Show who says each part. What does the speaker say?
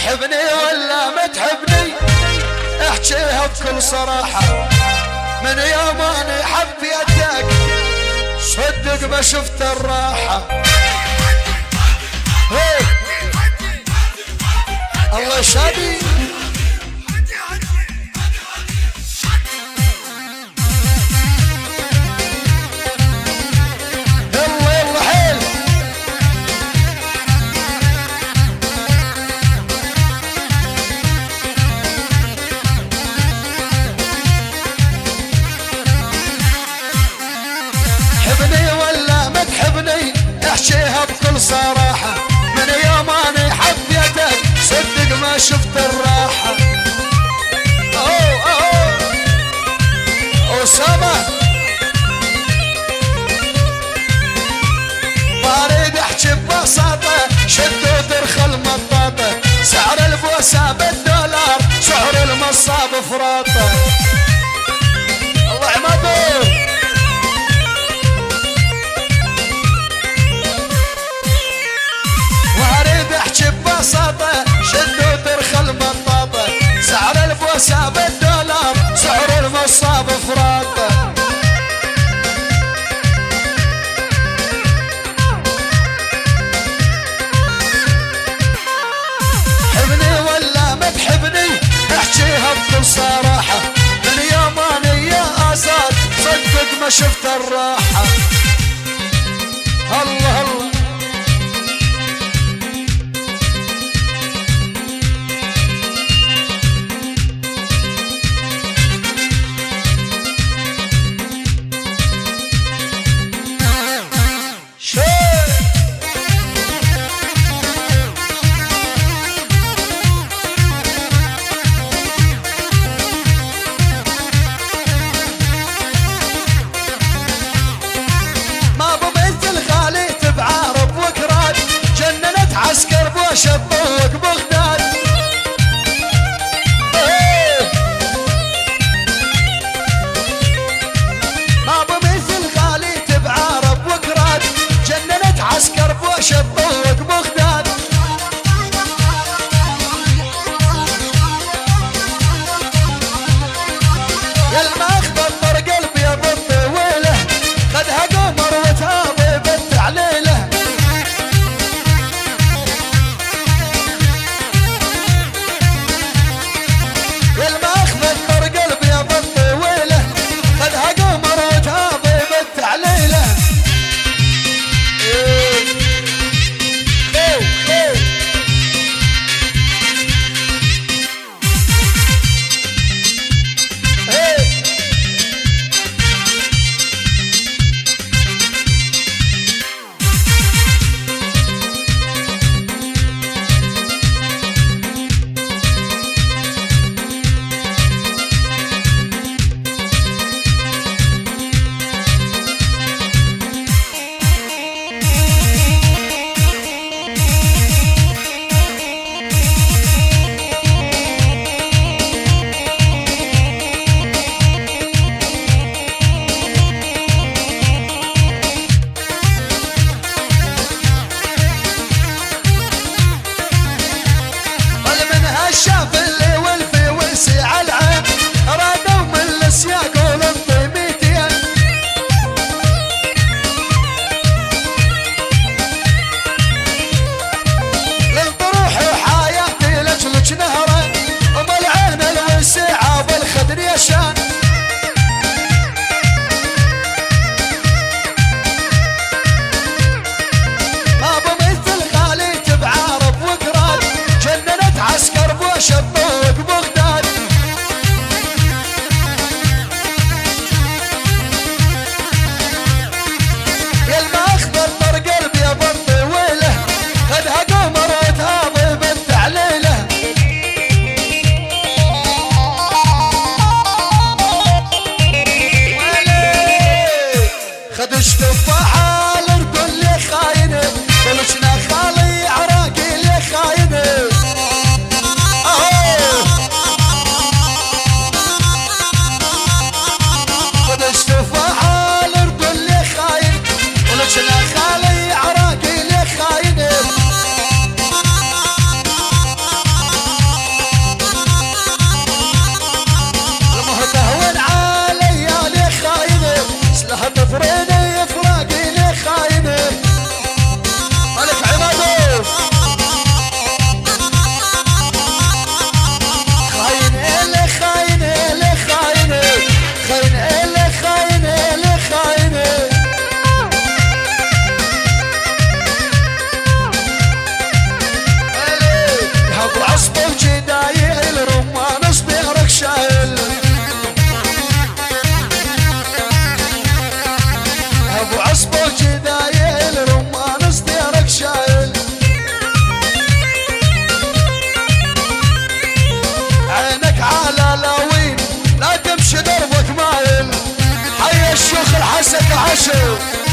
Speaker 1: تحبني ولا ما تحبني احكيها بكل صراحة، من يوم اني حبيتك صدق ما شفت الراحة. الله شادي احكيها بكل صراحة، من يوم اني حبيتك صدق ما شفت الراحة. أسامة ما اريد احكي ببساطة، شدوا ترخى المطاطة، سعر البوسة بالدولار، سعر المصاب فراطة. الله عمادو احكي ببساطة، شدوا ترخى المطاطة، سعر البوسة بالدولار، سعر المصاب فراطة. حبني ولا ما تحبني احكيها بكل صراحة، من يوم اني يا آزاد صدق ما شفت الراحة. الله الله عسكر بوش الطوق بغداد. ما بمثل خالي بعرب وكراد، جننت عسكر بوش الطوق بغداد. يا المخبطر قلبي بالطويله، خدها قمر وتهاضي بالتعليله. شوف